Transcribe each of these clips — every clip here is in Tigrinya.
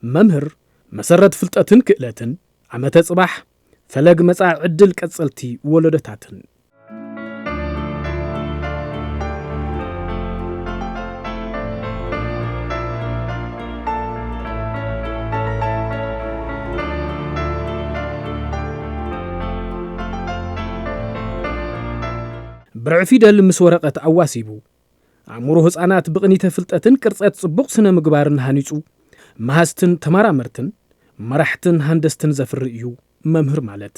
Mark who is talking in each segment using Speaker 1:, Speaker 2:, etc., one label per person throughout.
Speaker 1: ممهر مسرت فلطتن كئلتن عمت صباح فلق مصا عدل قصلتي ولدتاتن برع فيدل مس ورقه اواسيبو عمرو ህፃናት بقنيተ ፍልጠትን ቅርጸት ጽቡቕ ስነ ምግባርን ሃኒጹ ማህስተን ተማራመርትን መራሕትን ሃንደስትን ዘፍር እዩ መምህር ማለት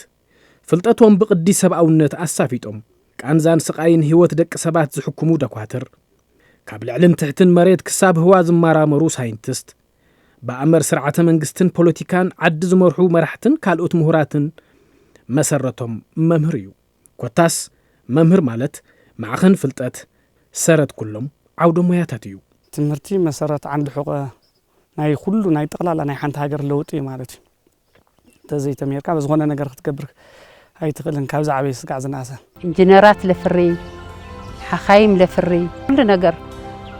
Speaker 1: ፍልጠቶም بقዲ ሰብአውነት አሳፊጦም ቃንዛን ስቃይን ህይወት ደቅ ሰባት ዝሕክሙ ደኳተር ካብ ልዕልን ትሕትን መሬት ክሳብ ህዋ ዝማራመሩ ሳይንቲስት በአመር ስርዓተ መንግስትን ፖለቲካን ዓዲ ዝመርሑ መራሕትን ካልኦት ምሁራትን መሰረቶም መምህር እዩ ኮታስ መምህር ማለት ማዕኸን ፍልጠት سرت كلهم عودوا مياتاتيو
Speaker 2: تمرتي مسرت عند حقوق ناي كله ناي تقلال ناي حنت هاجر لوطي مالتي تزي تميركا بزغونه نجر تكبر هاي تقلن كابز عبي سقع زناسه
Speaker 3: انجنيرات لفري حخايم لفري كل نجر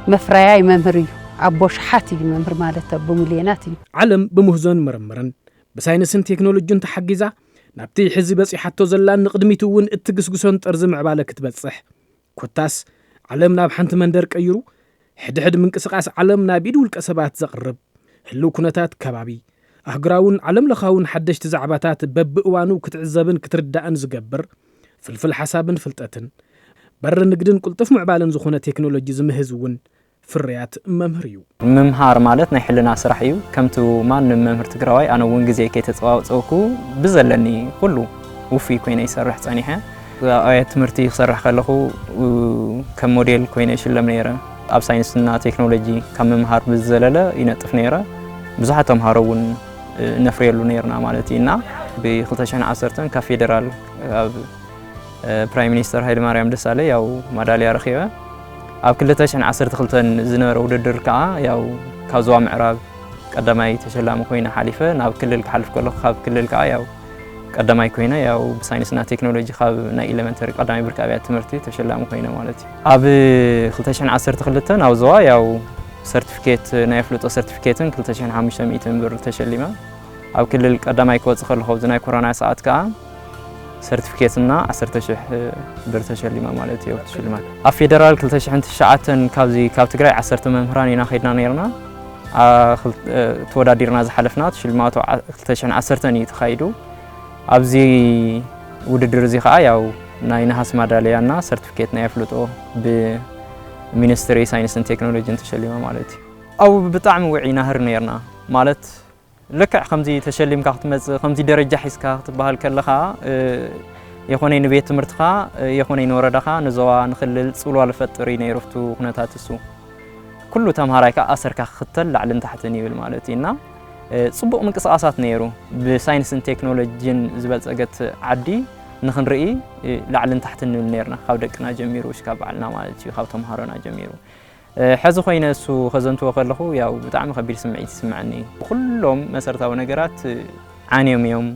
Speaker 3: مفرياي ممهري ابو شحاتي ممهر مالته بمليوناتي
Speaker 1: علم بمهزن مرمرن بساينسن تكنولوجين تحجزا نبتي حزي بس حتى زلان نقدميتون اتقسقسون طرز معباله كتبصح كوتاس علمنا بحنت مندر قيرو حد من قسقاس علمنا بيدول قسبات زقرب هلو كنتات كبابي اهغراون علم لخاون حدش تزعباتات ببقوانو كتعزبن كتردان زغبر فلفل حسابن فلطتن بر نقدن قلطف معبالن زخونه تكنولوجي زمهزون فريات ممهريو
Speaker 4: ممهار مالت ናይ حلنا ስራሕ እዩ ከምቱ ማንም መምህር ትግራዋይ ኣነ ውን ግዜ ከይተጻዋጽኩ ብዘለኒ ኩሉ ውፊ ኮይነ ይሰርሕ ጸኒሐ አያ ትምርቲ ይሰርሕ ከለኹ ከም ሞዴል ኮይነ ይሽለም ነይረ ኣብ ሳይንስና ቴክኖሎጂ ከም መምህር ብዘለለ ይነጥፍ ነይረ ብዙሓት ተምሃሮውን ነፍርየሉ ነይርና ማለት ኢና ብ2010 ካብ ፌደራል ኣብ ፕራይም ሚኒስተር ሃይለ ማርያም ደሳለኝ ያው ማዳልያ ረኺበ ኣብ 2012 ዝነበረ ውድድር ከዓ ያው ካብ ዞባ ምዕራብ ቀዳማይ ተሸላሚ ኮይነ ሓሊፈ ናብ ክልል ክሓልፍ ከለኹ ካብ ክልል ከዓ ያው ቀዳማይ ኮይነ ያው በሳይንስና ቴክኖሎጂ ካብ ናይ ኤሌመንተሪ ቀዳማይ ብርኪ ኣብያተ ትምህርቲ ተሸላሚ ኮይነ ማለት እዩ ኣብ 2012 ናብ ዞባ ያው ሰርቲፊኬት ናይ ፍሉጦ ሰርቲፊኬትን 2500 ብር ተሸሊመ ኣብ ክልል ቀዳማይ ክወጽእ ከለኹ ዝናይ ኮሮና ሰዓት ከዓ ሰርቲፊኬትና 10000 ብር ተሸሊመ ማለት እዩ ተሸሊማት ኣብ ፌደራል 2009 ካብዚ ካብ ትግራይ 10 መምህራን ኢና ኸይድና ነርና ተወዳዲርና ዝሓለፍና ተሸሊማቱ 2010 እዩ ተኻይዱ ኣብዚ ውድድር እዚ ከዓ ያው ናይ ነሐስ ማዳልያና ሰርቲፊኬት ናይ ፍሉጦ ብሚኒስትሪ ሳይንስን ቴክኖሎጂን ተሸሊመ ማለት እዩ ኣብ ብጣዕሚ ውዒና ህር ነርና ማለት لكع خمسي تشلم كاخت مز خمسي درجة حس كاخت بهال كلها يخونين بيت مرتخا يخونين وردخا نزوا نخلل صلوا الفترين يرفتو خناتات السو كله تمهاراي كأثر كختل لعلن تحتني بالمالتينا صبوا من قصاصات نيرو بساينس تكنولوجي زبل صقت عدي نخن رئي لعلن تحتني النيرنا خاودقنا جميروش كبعلنا مالتي خاو تمهارنا جميرو حز خوينا سو خزنتو خلخو ያው በጣም ከቢር ስምዒት ይስማعني ሁሉም መሰረታዊ ነገራት ዓንዮም እዮም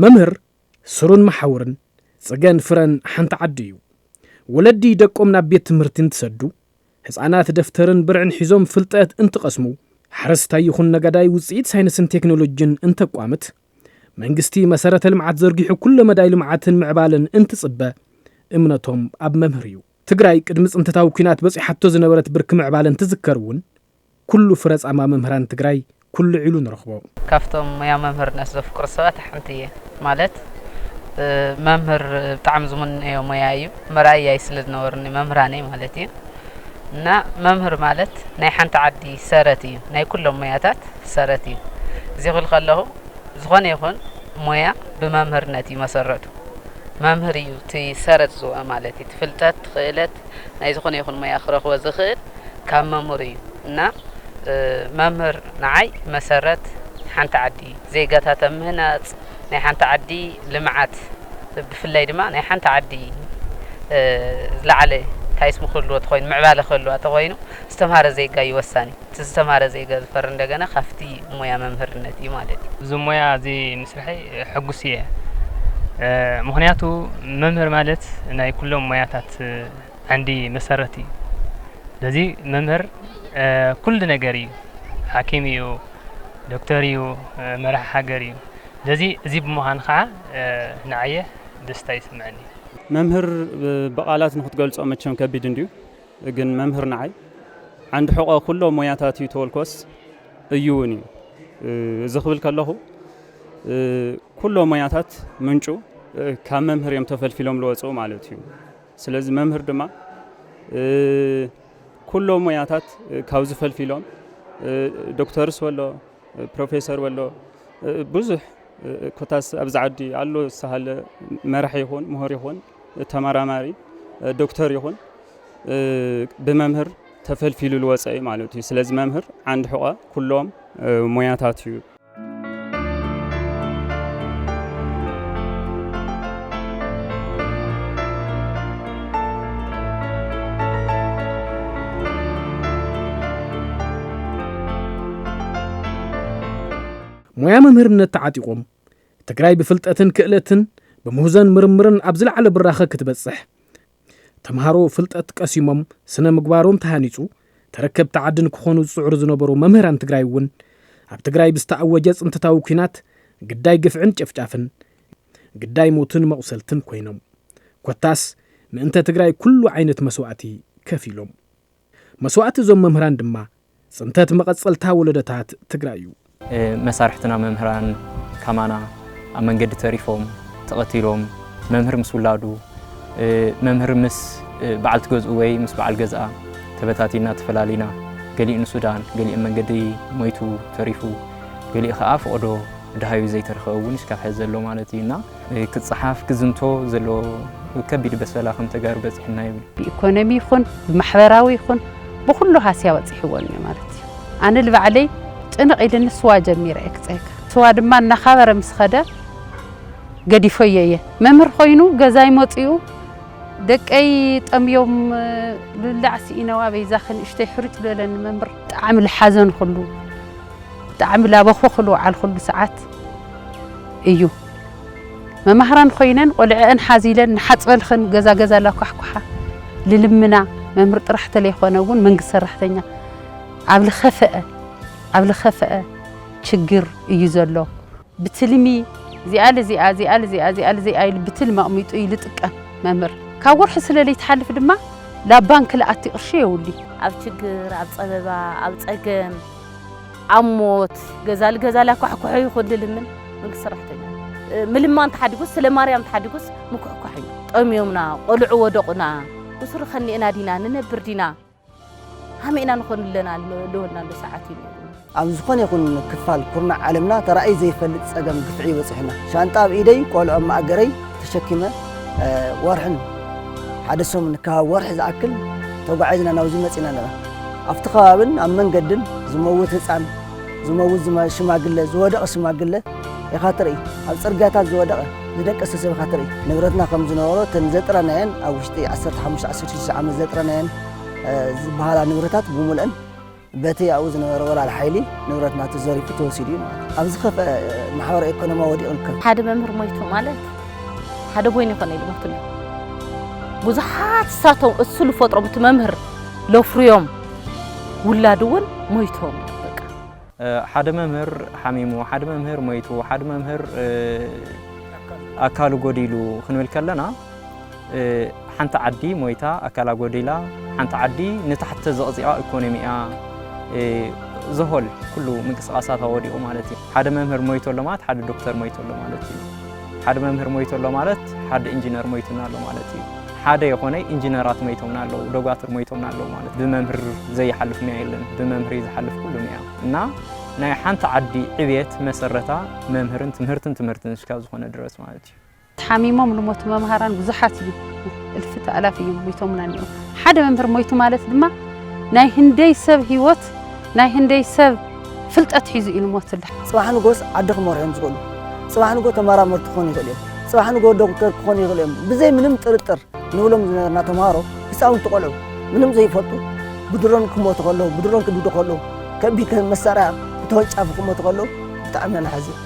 Speaker 1: መምህር ስሩን መሐውርን ጽገን ፍረን ሓንተ ዓድዩ ወለዲ ደቆም ናብ ቤት ትምህርትን ተሰዱ ህፃናት ደፍተርን ብርዕን ሒዞም ፍልጠት እንትቀስሙ حرستاي يخون نجداي وزيد ساينسن تكنولوجين انت قامت منجستي مسارة المعاد زرقيحو كل مداي المعاتن معبالن انت صبا امنتهم اب ممهريو تقراي قدمص انت تاوكينات بصي حتى زنبرت برك معبالن تذكرون كل فرص امام ممهران تقراي كل علو نرخبو
Speaker 3: كافتم يا ممهر ناس فكر سوات حنتيه مالت ممهر طعم زمن يوم يايو مرايا يسلد نورني ممهراني مالتي نا ممهر مالت ناي حنت عدي سارتي ناي كلهم مياتات سارتي زيغل خلاه زغن يكون مويا بممهرنتي مسرته ممهريو تي سارت زو مالتي تفلتات خيلت ناي زغن يكون مويا خرخ وزخيل كم ممهري نا ممهر نعي مسرت حنت عدي زي قاتا تمهنات ناي حنت عدي لمعات بفلاي دما ناي حنت عدي لعلي ታይስ مخلو تخوين معباله خلو تخوينو استمهار زيغا يوساني استمهار زيغا زفر እንደገና خفتي مويا ممهرنتي ማለት
Speaker 5: زمويا زي مسرحي حقوسيه مخنياتو ممهر ማለት ናይ ኩሎም ሞያታት عندي مسرتي لذي ممهر كل ነገር እዩ حكيم እዩ دكتور እዩ مرح حاجر እዩ لذي زي بمهان خا نعيه دستا يسمعني
Speaker 6: ممهر بقالات نختገልጾ መቸም ከቢድ እንዲሁ ግን መምህር ንዓይ عند حقوق كله موياتات يتولكوس እዩኒ ዝኽብል ከለኹ ኩሎ موياتات ምንጩ ካብ መምህር እዮም ተፈልፊሎም ለወጹ ማለት እዩ ስለዚህ መምህር ድማ ኩሎ موياتات ካብ ዝፈልፊሎም ዶክተርስ ወሎ ፕሮፌሰር ወሎ ብዙሕ ኮታስ ኣብዛዓዲ አሎ ሰሃለ መራሒ ይኹን ምሁር ይኹን ተመራማሪ ዶክተር ይኹን በመምህር ተፈልፊሉ ልወጻይ ማለት እዩ ስለዚህ መምህር አንድ ሕቆ ኩሎም ሞያታት እዩ
Speaker 1: مويا ممهرነት ተዓጢቆም ትግራይ بفلጠትን ክእለትን بمهزن ምርምርን ኣብ ዝለዓለ ብራኸ ክትበጽሕ ተምሃሮ ፍልጠት ቀሲሞም ስነ ምግባሮም ተሃኒጹ ተረከብቲ ዓድን ክኾኑ ዝጽዑር ዝነበሩ መምህራን ትግራይ እውን ኣብ ትግራይ ብዝተኣወጀ ጽንተታዊ ኩናት ግዳይ ግፍዕን ጨፍጫፍን ግዳይ ሞትን መቕሰልትን ኮይኖም ኮታስ ምእንተ ትግራይ ኩሉ ዓይነት መስዋዕቲ ከፊሎም መስዋዕቲ ዞም መምህራን ድማ ጽንተት መቐጸልታ ወለደታት ትግራይ እዩ
Speaker 4: መሳርሕትና መምህራን ከማና ኣብ መንገዲ ተሪፎም ተቐቲሎም መምህር ምስ ውላዱ መምህር ምስ በዓልቲ ገዝኡ ወይ ምስ በዓል ገዝኣ ተበታቲና ተፈላሊና ገሊኡ ንሱዳን ገሊኡ መንገዲ ሞይቱ ተሪፉ ገሊኡ ከዓ ፍቕዶ ድሃዩ ዘይተረኸቡን እስካብ ሕዚ ዘሎ ማለት እዩና ክጽሓፍ ክዝንቶ ዘሎ ከቢድ በሰላ ከም ተጋሩ በጽሕና ይብል
Speaker 7: ኢኮኖሚ ይኹን ማሕበራዊ ይኹን ብኩሉ ሃስያ ወጽሕዎን ማለት እዩ ኣነ ልባዕለይ ጭንቕ ኢልን ስዋ ጀሚረ ክጽይካ ስዋ ድማ እናኻበረ ምስ ኸደ ገዲፎየ መምህር ኮይኑ ገዛይ መጽኡ ደቀይ ጠምዮም ልላዕሲ ኢነዋ በይዛኽን እሽተይ ሕሩጭ ለለን መምህር ጣዕሚ ልሓዘን ኩሉ ጣዕሚ ላበኹ ኩሉ ዓል ኩሉ ሰዓት እዩ መምህራን ኮይነን ቆልዕአን ሓዚለን ንሓጽበልኽን ገዛ ገዛ ላኳሕኳሓ ልልምና መምህር ጥራሕ ተለይኾነ እውን መንግስቲ ሰራሕተኛ ኣብ ልኸፈአ ችግር እዩ ዘሎ ብትልሚ زي آل بتل مقميطو يلطقم ممر كاورح سلالي تحلف دما لا بانك لا اتي قرشي يولي
Speaker 8: اب چغر اب صببا اب صقم اموت غزال كحكحي يخدلمن مك سرحتنا ملمان تحدقوس سلا مريم تحدقوس مكحكحي طميومنا قلعو ودقنا وسر خني انا دينا ننبر دينا همينا نكون لنا لهنا لساعتين
Speaker 9: ኣብ ዝኾነ ይኹን ክፋል ኩርና ዓለምና ተራእይ ዘይፈልጥ ጸገም ግፍዒ ይበጽሕና ሻንጣ ብኢደይ ቆልዑ ማእገረይ ተሸኪመ ወርሕን ሓደ ሰሙን ካብ ወርሕ ዝኣክል ተጓዒዝና ናብዚ መጺና ነራ ኣብቲ ከባብን ኣብ መንገድን ዝመውት ህፃን ዝመውት ሽማግለ ዝወደቐ ሽማግለ ኢኻ ትርኢ ኣብ ጽርግያታት ዝወደቐ ዝደቀሰ ሰብ ኢኻ ትርኢ ንብረትና ከም ዝነበሮ ተን ዘጥረናየን ኣብ ውሽጢ 15-16 ዓመት ዘጥረናየን ዝበሃላ ንብረታት ብሙልአን بتي أوز نور ولا الحيلي نورتنا تزاري في توسيدي أبز خف محور إقتصادي ودي أنكر
Speaker 8: هذا ممر ميتو مالك هذا بوين يكون اللي مهتم بزحات ساتو السلو فترة بتممر لو فريوم ولا دون ميتو
Speaker 4: هذا ممر حميمو هذا ممر ميتو هذا ممر أكلو قديلو خنول كلنا حنت عدي مويتا أكلا قديلا حنت عدي نتحت زقزقة إقتصادية زهول كله من قصاصات وديو مالتي حدا ممهر مويتو لمات حدا دكتور مويتو لمالتي حدا ممهر مويتو لمالت حدا انجينير مويتو نالو مالتي حدا يكوني انجينيرات مويتو نالو دوغاتر مويتو نالو مالت بممهر زي حلف ميايلن بممهر يحلف كله ميا نا ناي حنت عدي عبيت مسرتا ممهرن تمهرتن اسكاب زخونه درس مالتي
Speaker 7: حميمهم لموت ممهران بزحات الفت الاف مويتو منانيو حدا ممهر مويتو مالت دما ناي هندي سب هيوت ناي هندي سب فلطت حيزو الموت الله
Speaker 9: صباح نغوس عدخ مورهم زغلو صباح نغو تمارامر تخون يغليم صباح نغو دكتور تخون يغليم بزي منم طرطر نولم زنا تمارو ህፃውንቲ ቆልዑ ምንም ዘይፈልጡ ብድሮን ክሞቱ ከለዉ ብድሮን ክድዱ ከለዉ ከቢድ መሳርያ ተወንጫፉ ክሞቱ ከለዉ ብጣዕሚ ናሓዝን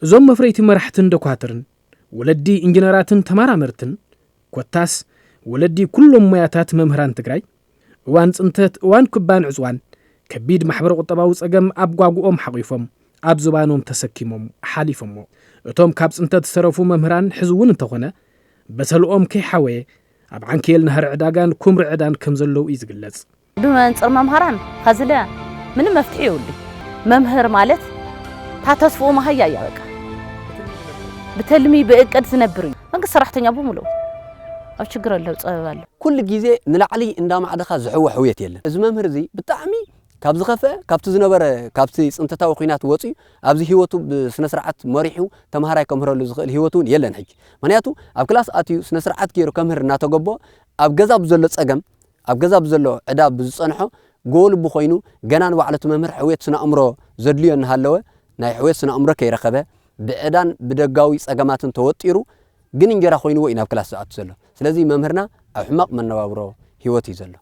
Speaker 1: እዞም መፍረይቲ መራሕትን ደኳትርን ወለዲ ኢንጂነራትን ተመራመርትን ኮታስ ወለዲ ኩሎም ሞያታት መምህራን ትግራይ እዋን ጽንተት እዋን ክባን ዕጽዋን ከቢድ ማሕበር ቁጠባዊ ጸገም ኣብ ጓጉኦም ሓቂፎም ኣብ ዝባኖም ተሰኪሞም ሓሊፎም እቶም ካብ ጽንተት ዝተረፉ መምህራን ሕዝውን እንተኾነ በሰልኦም ከይሓወየ ኣብ ዓንኬል ነህር ዕዳጋን ኩምሪ ዕዳን ከም ዘለው እዩ ዝግለጽ
Speaker 8: ብመንጽር መምህራን ከዝለ ምንም መፍትሒ የውልኝ መምህር ማለት ታተስፎ ማህያ ያበቃ በተልሚ በእቅድ ዝነብሩ መንግስት ሰራሕተኛ በሙሉ ኣብ ችግር አለው ጸበባለ
Speaker 10: ኩል ጊዜ ንላዕሊ እንዳማዕደኻ ዝሕወ ሕውየት የለን እዚ መምህር እዚ ብጣዕሚ ካብ ዝኸፈ ካብቲ ዝነበረ ካብቲ ጽንተታዊ ኩናት ወፂ ኣብዚ ህይወቱ ብስነ ስርዓት መሪሑ ተማሃራይ ከምህረሉ ዝኽእል ህይወቱን የለን ሕጂ ምክንያቱ ኣብ ክላስ ኣትዩ ስነ ስርዓት ገይሩ ከምህር እናተገቦ ኣብ ገዛ ብዘሎ ጸገም ኣብ ገዛ ብዘሎ ዕዳ ብዝጸንሖ ጎል ብኮይኑ ገና ንባዕለቱ መምህር ሕውየት ስነ ኣእምሮ ዘድልዮ እናሃለወ ናይ ሕውየት ስነ ኣእምሮ ከይረኸበ ብዕዳን ብደጋዊ ጸገማትን ተወጢሩ ግን እንጀራ ኮይኑዎ ኢና ኣብ ክላስ ዝኣቱ ዘሎ ስለዚ መምህርና ኣብ ሕማቕ መነባብሮ ህይወት እዩ ዘሎ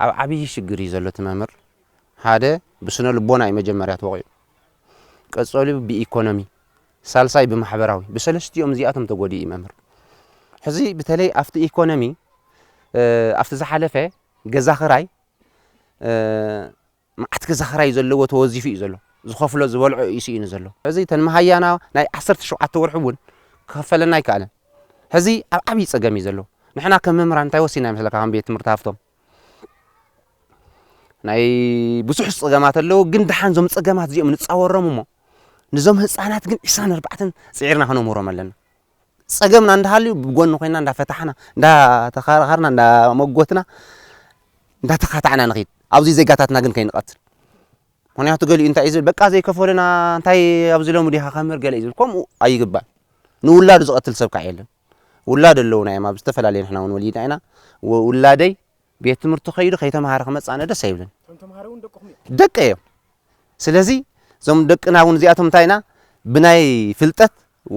Speaker 11: ኣብ ዓብይ ሽግር እዩ ዘሎ ተመምህር ሓደ ብስነ ልቦና መጀመርያ ተወቂዑ ቀጸሉ ብኢኮኖሚ ሳልሳይ ብማሕበራዊ በሰለስቲኦም ዚኣቶም ተጎዲኡ መምህር ሕዚ በተለይ ኣፍቲ ኢኮኖሚ ኣፍቲ ዝሓለፈ ገዛ ክራይ ማዕት ገዛ ክራይ ዘለዎ ተወዚፉ እዩ ዘሎ ዝኸፍሎ ዝበልዑ ይሲኢኑ ዘሎ ሕዚ ተንመሃያና ናይ 17 ወርሑ እውን ከፈለና ይካለን ሕዚ ኣብ ዓብይ ጸገም እዩ ዘሎ ንሕና ከም መምህራን እንታይ ወሲና ይመስለካ ከም ቤት ትምህርቲ ሃፍቶም ናይ ብዙሕ ጸገማት ኣለዉ ግን ድሓን ዞም ጸገማት እዚኦም ንጻወሮም እሞ ንዞም ህፃናት ግን 24 ጽዒርና ክነምህሮም ኣለና ጸገምና እንዳሃልዩ ብጎን ኮይና እንዳፈታሕና እንዳተኻራኸርና እንዳመጎትና እንዳተኻታዕና ንኺድ ኣብዚ ዜጋታትና ግን ከይንቐትል ምክንያቱ ገሊኡ እንታይ እዩ ዝብል በቃ ዘይከፈለና እንታይ ኣብዚ ሎሚ ዲኻ ከምህር ገለ እዩ ዝብል ከምኡ ኣይግባእ ንውላዱ ዝቐትል ሰብ ከዓ የለን ውላድ ኣለውና እዮም ኣብ ዝተፈላለየ ንሕና እውን ወሊድና ኢና ውላደይ ቤት ትምህርቲ ከይዱ ከይተማሃረ ክመጻነ ደስ ኣይብልን ደቀ እዮም ስለዚ ዞም ደቅና እውን እዚኣቶም እንታይ ኢና ብናይ ፍልጠት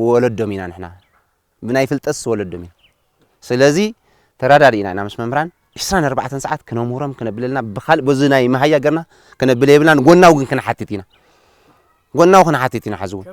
Speaker 11: ወለዶም ኢና ንሕና ብናይ ፍልጠት ወለዶም ኢና ስለዚ ተራዳዲና ኢና ምስ መምህራን 24 ሰዓት ክነምህሮም ክነብለልና ብኻልእ በዚ ናይ መሃያ ገርና ክነብል የብልናን ጎናው ግን ክነሓትት ኢና ጎናው ክነሓትት ኢና ሓዝውን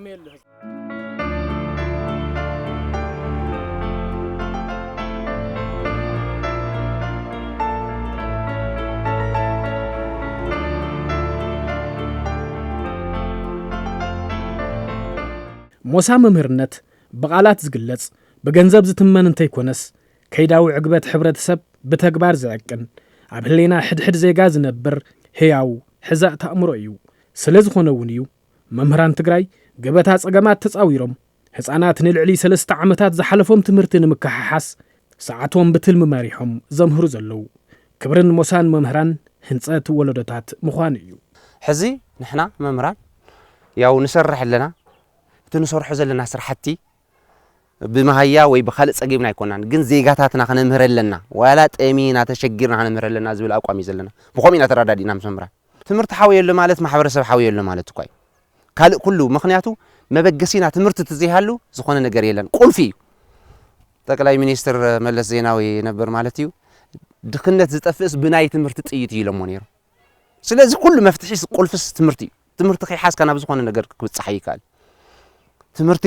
Speaker 1: ሞሳ መምህርነት በቃላት ዝግለጽ በገንዘብ ዝትመን እንተይኮነስ ከይዳዊ ዕግበት ሕብረተሰብ በተግባር ዝዕቅን ኣብ ህሊና ሕድሕድ ዜጋ ዝነብር ህያው ሕዛእ ተኣምሮ እዩ ስለዝኾነ እውን እዩ መምህራን ትግራይ ገበታ ጸገማት ተጻዊሮም ህፃናት ንልዕሊ 3 ዓመታት ዝሓለፎም ትምህርቲ ንምክሓሓስ ሰዓቶም ብትልሚ መሪሖም ዘምህሩ ዘለው ክብርን ሞሳን መምህራን ህንጸት ወለዶታት ምዃን እዩ
Speaker 11: ሕዚ ንሕና መምህራን ያው ንሰርሕ ኣለና ትንሰርሖ ዘለና ስራሕቲ ብመሃያ ወይ በኻልእ ጸጊምና ኣይኮናን ግን ዜጋታትና ክነምህር ኣለና ዋላ ጠሚና ተሸጊርና ክነምህር ኣለና ዝብል ኣቋም እዩ ዘለና ብኸምኢና ተራዳዲና ምስ መምህራን ትምህርቲ ሓውየሉ ማለት ማሕበረሰብ ሓውየሉ ማለት እኳ እዩ ካልእ ኩሉ ምክንያቱ መበገሲና ትምህርቲ ትዘይሃሉ ዝኾነ ነገር የለን ቁልፊ እዩ ጠቅላይ ሚኒስትር መለስ ዜናዊ ነበር ማለት እዩ ድኽነት ዝጠፍእስ ብናይ ትምህርቲ ጥይት እዩ ኢሎሞ ነይሩ ስለዚ ኩሉ መፍትሒስ ቁልፍስ ትምህርቲ እዩ ትምህርቲ ከይሓዝካ ናብ ዝኾነ ነገር ክብፅሕ ይከኣል ትምህርቲ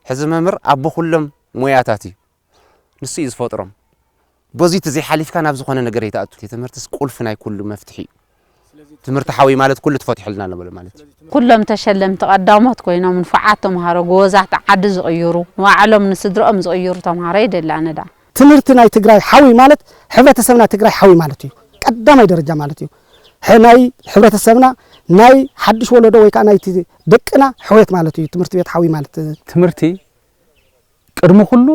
Speaker 11: ሕዚ መምህር ኣቦ ኩሎም ሞያታት እዩ ንሱ እዩ ዝፈጥሮም በዚ ተዘይሓሊፍካ ናብ ዝኾነ ነገር ይተኣቱ ትምህርቲስ ቁልፍ ናይ ኩሉ መፍትሒ እዩ ትምህርቲ ሓዊ ማለት ኩሉ ተፈቲሕልና ነበር ማለት
Speaker 7: ኩሎም ተሸለምቲ ቀዳሞት ኮይኖም ንፍዓት ተምሃሮ ጎዛት ዓዲ ዝቕይሩ ንባዕሎም ንስድሮኦም ዝቕይሩ ተምሃሮ ይደላነ ዳ
Speaker 2: ትምህርቲ ናይ ትግራይ ሓዊ ማለት ሕብረተሰብና ትግራይ ሓዊ ማለት እዩ ቀዳማይ ደረጃ ማለት እዩ ናይ ሕብረተሰብና ናይ ሓድሽ ወለዶ ወይ ከዓ ናይ ደቅና ሕውየት ማለት እዩ ትምህርቲ ቤት ሓዊ ማለት
Speaker 12: ትምህርቲ ቅድሚ ኩሉ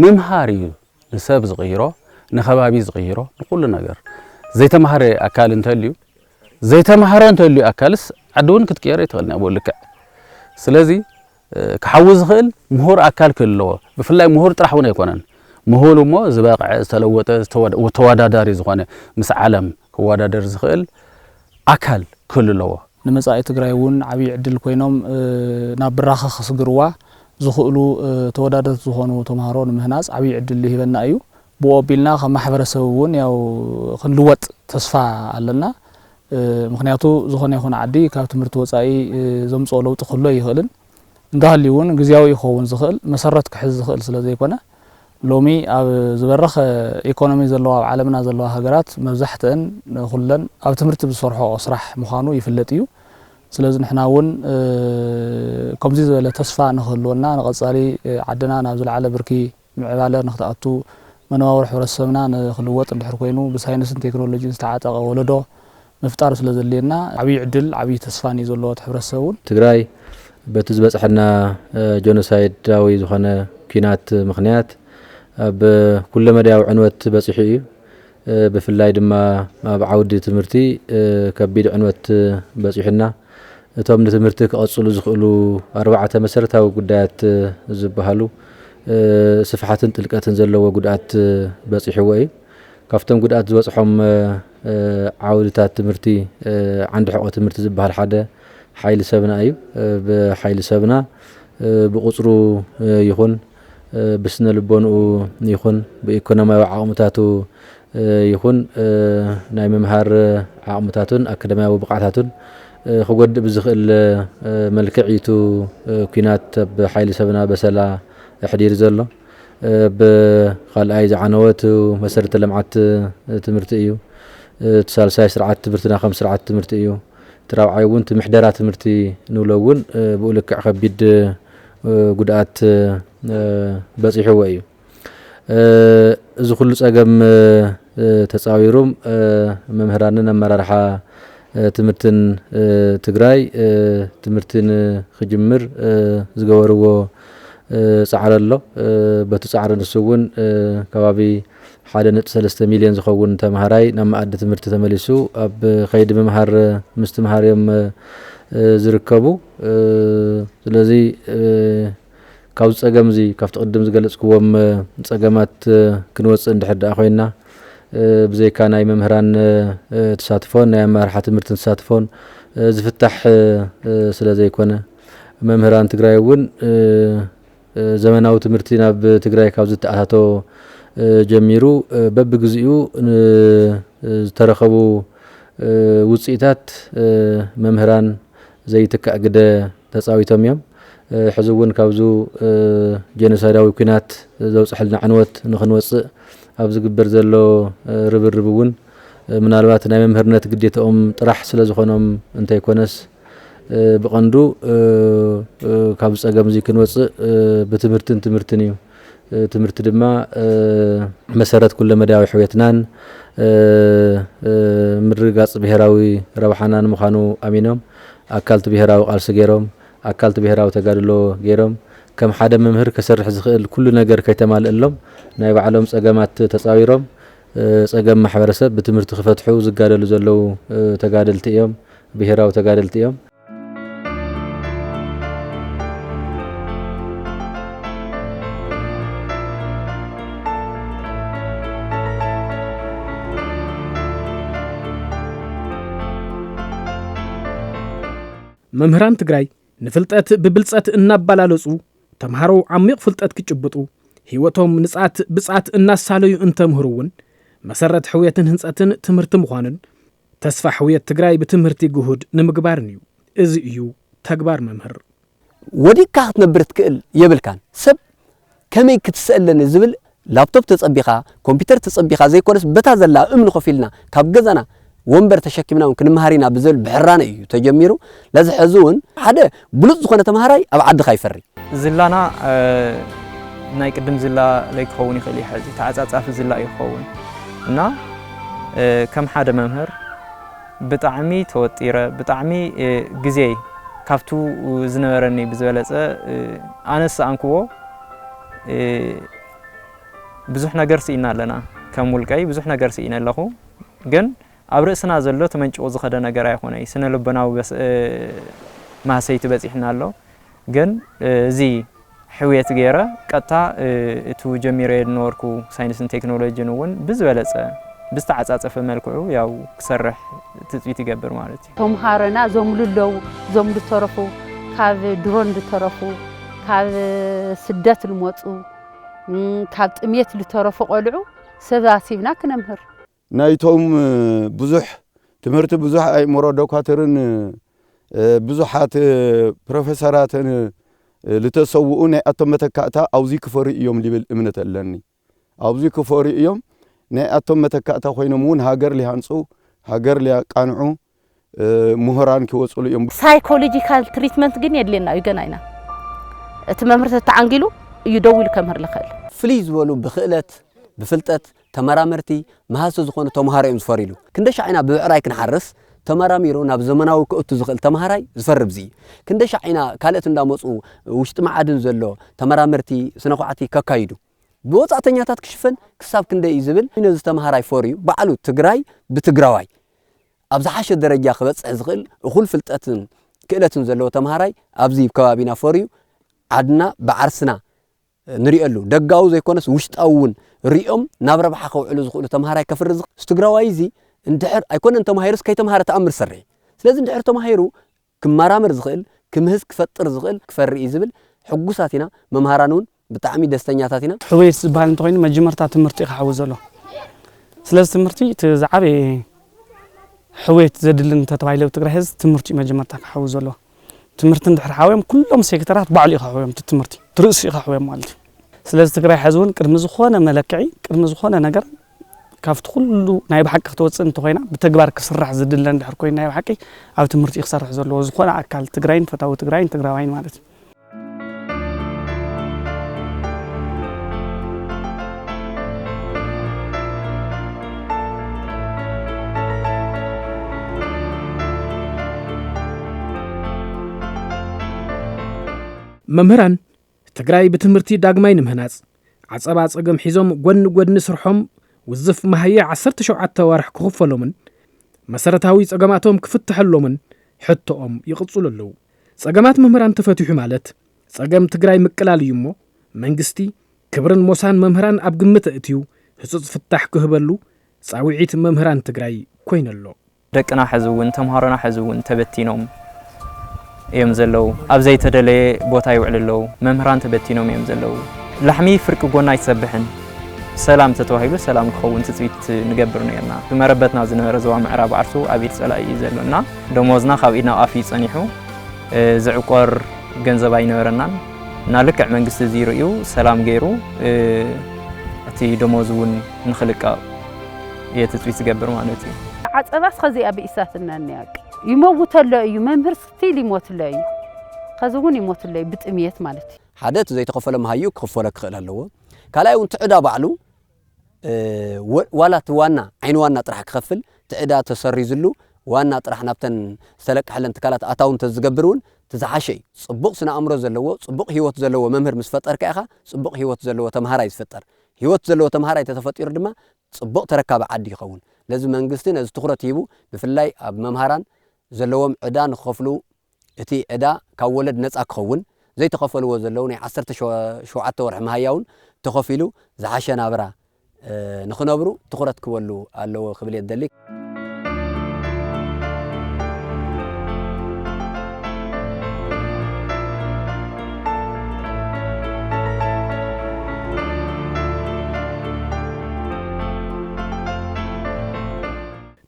Speaker 12: ምምሃር እዩ ንሰብ ዝቕይሮ ንኸባቢ ዝቕይሮ ንኩሉ ነገር ዘይተማሃረ ኣካል እንተልዩ ዘይተማሃረ እንተልዩ ኣካልስ ዓድውን ክትቀየር ይትኽእል ናብ ልክዕ ስለዚ ክሓዊ ዝኽእል ምሁር ኣካል ክህልዎ ብፍላይ ምሁር ጥራሕ እውን ኣይኮነን مهولو مو زباقع تلوت تواداداري زخانه مس عالم كوادادر زخيل أكل كل لوا
Speaker 13: نمصاي تግራይ እውን ዓብይ ዕድል ኮይኖም ናብ ብራኸ خسግርዋ ዝኽእሉ ተወዳደርቲ ዝኾኑ ተማሃሮ ንምህናጽ ዓብይ ዕድል ይህበና እዩ ብኦቢልና ከም ማሕበረሰብ እውን ያው ክንልወጥ ተስፋ ኣለና ምክንያቱ ዝኾነ ይኹን ዓዲ ካብ ትምህርቲ ወጻኢ ዘምጽኦ ለውጥ ኩሉ ይኽእልን እንዳህሊ እውን ግዝያዊ ይኸውን ዝኽእል መሰረት ክሕዝ ዝኽእል ስለ ዘይኮነ ሎሚ ኣብ ዝበረኸ ኢኮኖሚ ዘለዋ ኣብ ዓለምና ዘለዋ ሃገራት መብዛሕተን ኩለን ኣብ ትምህርቲ ዝሰርሖ ስራሕ ምዃኑ ይፍለጥ እዩ ስለዚ ንሕና እውን ከምዚ ዝበለ ተስፋ ንኽህልወና ንቐጻሊ ዓድና ናብ ዝለዓለ ብርኪ ምዕባለ ንኽተኣቱ መነባብሮ ሕብረተሰብና ንኽልወጥ እንድሕር ኮይኑ ብሳይንስን ቴክኖሎጂን ዝተዓጠቐ ወለዶ ምፍጣር ስለ ዘድልየና ዓብይ ዕድል ዓብይ ተስፋን እዩ ዘለዎ ሕብረተሰብ እውን
Speaker 14: ትግራይ በቲ ዝበፅሐና ጆኖሳይዳዊ ዝኾነ ኩናት ምኽንያት ኣብ ኩለ መዳያዊ ዕንወት በፂሑ እዩ ብፍላይ ድማ ኣብ ዓውዲ ትምህርቲ ከቢድ ዕንወት በፂሕና እቶም ንትምህርቲ ክቐጽሉ ዝኽእሉ 4 መሰረታዊ ጉዳያት ዝበሃሉ ስፍሓትን ጥልቀትን ዘለዎ ጉዳት በፂሕዎ እዩ ካብቶም ጉዳት ዝበፅሖም ዓውድታት ትምህርቲ ዓንዲ ሕቆ ትምህርቲ ዝበሃል ሓደ ሓይሊ ሰብና እዩ ብሓይሊ ሰብና ብቁጽሩ ይኹን بسنا لبونو يخون بإيكونومي وعقمتاتو يخون ناي ممهار عقمتاتون أكاديمية وبقعتاتون خقود بزخل ملكعيتو كينات بحيل سبنا بسلا حدير زلو بخال أي زعنوات ومسارة اللمعات تمرتئيو تسال ساي سرعات تمرتنا 5 سرعات تمرتئيو تراو عيون تمحدرات تمرتي نولون بقولك عخبيد ጉዳት በጽሕዎ እዩ እዚ ኩሉ ጸገም ተጻዊሮም መምህራንን አመራርሓ ትምህርትን ትግራይ ትምህርትን ክጅምር ዝገበርዎ ጻዕሪ ኣሎ በቲ ጻዕሪ ንሱ እውን ከባቢ 1.3 ሚልዮን ዝኸውን ተማሃራይ ናብ ማኣዲ ትምህርቲ ተመሊሱ ኣብ ከይዲ ምምሃር ምስትምሃርዮም ዝርከቡ ስለዚ ካብ ጸገም እዚ ካብቲ ቅድም ዝገለጽክዎም ጸገማት ክንወጽእ እንድሕር ደኣ ኮይና ብዘይካ ናይ መምህራን ተሳትፎን ናይ አመራርሓ ትምህርትን ተሳትፎን ዝፍታሕ ስለ ዘይኮነ መምህራን ትግራይ እውን ዘመናዊ ትምህርቲ ናብ ትግራይ ካብ ዝተኣታቶ ጀሚሩ በብግዚኡ ዝተረኸቡ ውጽኢታት መምህራን ዘይትካእ ግደ ተጻዊቶም እዮም ሕዚ እውን ካብዙ ጀኖሳይዳዊ ኩናት ዘውፅሕልና ዕንወት ንኽንወፅእ ኣብ ዝግበር ዘሎ ርብርብ እውን ምናልባት ናይ መምህርነት ግዴታኦም ጥራሕ ስለ ዝኾኖም እንተይኮነስ ብቐንዱ ካብ ጸገም እዚ ክንወፅእ ብትምህርትን እዩ ትምህርቲ ድማ መሰረት ኩለ መዳያዊ ሕውየትናን ምርጋጽ ብሄራዊ ረብሓናን ምዃኑ ኣሚኖም ኣካልቲ ብሄራዊ ቃልሲ ገይሮም ኣካልቲ ብሄራዊ ተጋድሎ ገይሮም ከም ሓደ መምህር ከሰርሕ ዝኽእል ኩሉ ነገር ከይተማልአሎም ናይ ባዕሎም ጸገማት ተጻዊሮም ጸገም ማሕበረሰብ ብትምህርቲ ክፈትሑ ዝጋደሉ ዘለው ተጋደልቲ እዮም ብሄራዊ ተጋደልቲ እዮም
Speaker 1: መምህራን ትግራይ ንፍልጠት ብብልጸት እናባላለጹ ተምሃሮ ዓሚቕ ፍልጠት ክጭብጡ ህይወቶም ንጻት ብጻት እናሳለዩ እንተምህሩውን መሰረት ሕውየትን ህንጸትን ትምህርቲ ምዃንን ተስፋ ሕውየት ትግራይ ብትምህርቲ ጉሁድ ንምግባርን እዩ እዚ እዩ ተግባር መምህር
Speaker 10: ወዲካ ክትነብር ትክእል የብልካን ሰብ ከመይ ክትስአለኒ ዝብል ላፕቶፕ ተጸቢኻ ኮምፒውተር ተጸቢኻ ዘይኮነስ በታ ዘላ እምኒ ኸፊልና ካብ ገዛና ወንበር ተሸኪምና ክንመሃሪና ብዘል ብሕራነ እዩ ተጀሚሩ ለዚ ሕዙውን ሓደ ብሉጽ ዝኾነ ተማሃራይ ኣብ ዓድኻ ይፈሪ
Speaker 4: ዝላና ናይ ቅድም ዝላ ላይ ክኸውን ይኽእል እዩ ሕዚ ተዓጻጻፊ ዝላ ይኸውን እና ከም ሓደ መምህር ብጣዕሚ ተወጢረ ብጣዕሚ ግዜ ካብቱ ዝነበረኒ ብዝበለጸ ኣነስ አንክዎ ብዙሕ ነገር ሲኢና ኣለና ከም ውልቀይ ብዙሕ ነገር ሲኢና ኣለኹ ግን ኣብ ርእስና ዘሎ ተመንጭቆ ዝኸደ ነገር ኣይኾነይ ስነ ልቦናዊ ማህሰይቲ በፂሕና ኣሎ ግን እዚ حويت غيره قطا تو جميره نوركو ساينس تكنولوجي نون بزبلص بستعصصف ملكو ያው ክሰርሕ ትጽቢት ይገብር ማለት እዩ
Speaker 7: ተምሃረና ዘምሉለው ዘምሉ ተረፉ ካብ ድሮን ተረፉ ካብ ስደት ልሞጹ ካብ ጥሜት ልተረፉ ቆልዑ ሰባሲብና ክነምህር
Speaker 15: ናይቶም ብዙሕ ትምህርት ብዙሕ አይምሮ ዶክተርን ብዙሓት ፕሮፌሰራትን ልተሰውኡ ናይ አቶም መተካእታ አውዚ ክፈሪ እዮም ሊብል እምነት ኣለኒ አውዚ ክፈሪ እዮም ናይ አቶም መተካእታ ኮይኖም ውን ሃገር ሊሃንጹ ሃገር ሊያቃንዑ ምሁራን ክወጽሉ እዮም
Speaker 8: ሳይኮሎጂካል ትሪትመንት ግን የድልና ይገናይና እቲ መምህር ተዓንጊሉ እዩ ደውል ከምህር ለኸል
Speaker 10: ፍሊ ዝበሉ ብኽእለት ብፍልጠት ተመራመርቲ መሃሶ ዝኾኑ ተምሃሮ እዮም ዝፈሪሉ ክንደሻ ዓይና ብብዕራይ ክንሓርስ ተመራሚሩ ናብ ዘመናዊ ክእቱ ዝኽእል ተምሃራይ ዝፈርብ ዚ ክንደሻ ዓይና ካልእት እንዳመጹ ውሽጢ ማዓድን ዘሎ ተመራመርቲ ስነኳዓቲ ከካይዱ ብወጻተኛታት ክሽፈን ክሳብ ክንደይ ዝብል ነዚ ተምሃራይ ፈሪዩ በዓሉ ትግራይ ብትግራዋይ ኣብ ዝሓሸ ደረጃ ክበጽሕ ዝኽእል እኹል ፍልጠትን ክእለትን ዘለዎ ተምሃራይ ኣብዚ ከባቢና ፈሪዩ ዓድና በዓርስና ንሪእሉ ደጋው ዘይኮነስ ውሽጣውን ሪኦም ናብ ረብሓ ከውዕሉ ዝኽእሉ ተምሃራይ ከፍሪ ዝትግራዋይ እዚ እንድሕር ኣይኮነን ተማሂሩስ ከይተምሃረ ተኣምር ሰርሕ ስለዚ እንድሕር ተማሂሩ ክመራመር ዝኽእል ክምህዝ ክፈጥር ዝኽእል ክፈሪ ዝብል ሕጉሳት ኢና መምሃራንን ብጣዕሚ ደስተኛታት ኢና
Speaker 13: ሕዌት ዝበሃል እንተኮይኑ መጀመርታ ትምህርቲ ይኸሓው ዘሎ ስለዚ ትምህርቲ ትዛዓበ ሕዌት ዘድልን ተተባሂለው ትግራይ ህዝብ ትምህርቲ መጀመርታ ክሓው ዘሎ ትምህርቲ እንድሕር ሓወዮም ኩሎም ሴክተራት ባዕሉ ይኸሓውዮም ትምህርቲ ትርእሲ ይኸሓውዮም ማለት እዩ ስለዚ ትግራይ ሕዝብን ቅድሚ ዝኾነ መለክዒ ቅድሚ ዝኾነ ነገር ካብቲ ኩሉ ናይ ብሓቂ ክትወፅእ እንተኮይና ብተግባር ክስራሕ ዝድለ እንድሕር ኮይኑ ናይ ብሓቂ ኣብ ትምህርቲ ክሰርሕ ዘለዎ ዝኾነ ኣካል ትግራይን ፈታዊ ትግራይን ትግራዋይን ማለት እዩ
Speaker 1: መምህራን ትግራይ ብትምህርቲ ዳግማይ ንምህናጽ ዓጸባ ጸገም ሒዞም ጎን ስርሖም وزف ما هي 17 وارح كخفلومن مسارتاوي ጸገማቶም ክፍትሐሎምን ሕቶኦም ይቅጽሉሉ ጸገማት መምህራን ተፈትሑ ማለት ጸገም ትግራይ ምቅላል እዩሞ መንግስቲ ክብርን ሞሳን መምህራን ኣብ ግምት እትዩ ህጹጽ ፍታሕ ክህበሉ ጻውዒት መምህራን ትግራይ ኮይነሎ
Speaker 4: ደቅና ሕዝውን ተምሃሮና ሕዝውን ተበቲኖም እዮም ዘለው ኣብ ዘይተደለየ ቦታ ይውዕልለው መምህራን ተበቲኖም እዮም ዘለው ላሕሚ ፍርቂ ጎና ይሰብሕን ሰላም ተተዋሂሉ ሰላም ክኸውን ትጽቢት ንገብር ነርና ብመረበትና ዝነበረ ዘዋ ምዕራብ ዓርሱ ኣብኢድ ጸላኢ ዘሎና ደሞዝና ካብ ኢድና ኣፊ ጸኒሑ ዝዕቆር ገንዘብ ኣይነበረናን እና ልክዕ መንግስቲ ዝይርዩ ሰላም ገይሩ እቲ ደሞዝ እውን ንኽልቃ የትጽቢት ዝገብር ማለት እዩ
Speaker 7: ዓጸባስ ከዚኣ ብኢሳትና ንያቅ ይመውተሎ እዩ መምህር ስቲል ይሞትሎ እዩ ከዚ እውን ይሞትሎ እዩ ብጥምየት ማለት እዩ
Speaker 10: ሓደ እቲ ዘይተኸፈለ መሃዩ ክኽፈለ ክኽእል ኣለዎ ካልኣይ እውን ትዕዳ ባዕሉ ዋላት ዋና ዓይን ዋና ጥራሕ ክኸፍል ትዕዳ ተሰሪዝሉ ዋና ጥራሕ ናብተን ዝተለቅሐለን ትካላት ኣታውን ተዝገብር እውን ትዝሓሸ እዩ ጽቡቕ ስነ ኣእምሮ ዘለዎ ጽቡቕ ህይወት ዘለዎ መምህር ምስ ፈጠርካ ኢኻ ጽቡቕ ህይወት ዘለዎ ተምሃራይ ዝፈጠር ህይወት ዘለዎ ተምሃራይ ተተፈጢሩ ድማ ጽቡቕ ተረካቢ ዓዲ ይኸውን ለዚ መንግስቲ ነዚ ትኹረት ሂቡ ብፍላይ ኣብ መምሃራን ዘለዎም ዕዳ ንኽኸፍሉ እቲ ዕዳ ካብ ወለድ ነፃ ክኸውን ዘይተኸፈልዎ ዘለዉ ናይ 17 ወርሒ መሃያውን ተኸፊሉ ዝሓሸ ናብራ ንኽነብሩ ትኹረት ክበሉ ኣለዎ ክብል የደሊ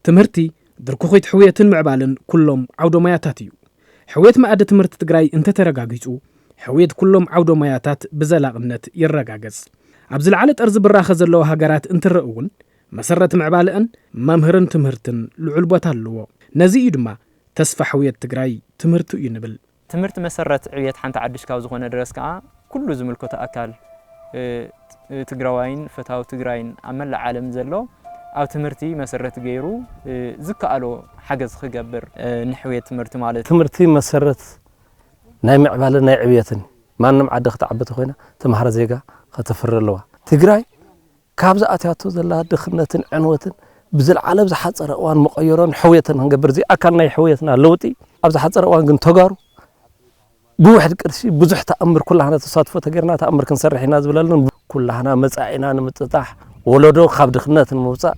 Speaker 1: ትምህርቲ ድርኩኺት ሕውየትን ምዕባልን ኩሎም ዓውዶማያታት እዩ ሕውየት ማዕደ ትምህርቲ ትግራይ እንተተረጋጊጹ ሕውየት ኩሎም ዓውዶማያታት ብዘላቕነት ይረጋገጽ ኣብ ዝለዓለ ጠርዚ ብራኸ ዘለዎ ሃገራት እንትርኡውን መሰረት ምዕባልአን መምህርን ትምህርትን ልዑል ቦታ ኣለዎ ነዚ እዩ ድማ ተስፋ ሕውየት ትግራይ ትምህርቲ እዩ ንብል
Speaker 4: ትምህርቲ መሰረት ዕብየት ሓንቲ ዓዲሽ ካብ ዝኾነ ድረስ ከዓ ኩሉ ዝምልከቶ ኣካል ትግራዋይን ፈታዊ ትግራይን ኣብ መላእ ዓለም ዘሎ ኣብ ትምህርቲ መሰረት ገይሩ ዝከኣሎ ሓገዝ ክገብር ንሕውየት ትምህርቲ ማለት
Speaker 16: ትምህርቲ መሰረት ናይ ምዕባልን ናይ ዕብየትን ማንም ዓዲ ክትዓበተ ኮይና ተምሃረ ዜጋ ከተፍሪ ኣለዋ ትግራይ ካብ ዝኣትያቶ ዘላ ድኽነትን ዕንወትን ብዝለዓለ ዝሓፀረ እዋን መቐየሮን ሕውየትን ክንገብር እዚ ኣካል ናይ ሕውየትና ለውጢ ኣብ ዝሓፀረ እዋን ግን ተጋሩ بوحد قرشي بزح تأمر كلنا تصادفوا تجرنا تأمر كنسرح ناس بلالن كلنا مصاعينا نمتطاح ولدو خاب دخنات الموصا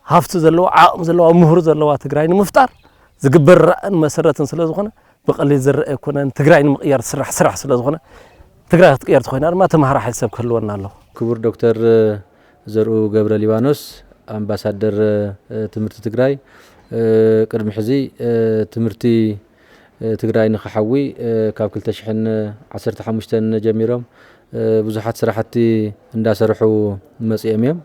Speaker 16: هافت زلو عاقم زلو مهر زلو تግራይ ንምፍጣር ዝግበር ራእን መሰረትን ስለ ዝኾነ بقليل زرق يكون تجري مقيار سرح سلا زغنا تجري تقير تخوينا ما تمهر حساب كلونا الله
Speaker 14: كبر دكتور زرو جبر ليبانوس امباسادر تمرت تجري قدم حزي تمرتي تجري نخحوي كاب كل تشحن 15 جميرهم بزحات سراحتي እንዳሰርحوا مصياميم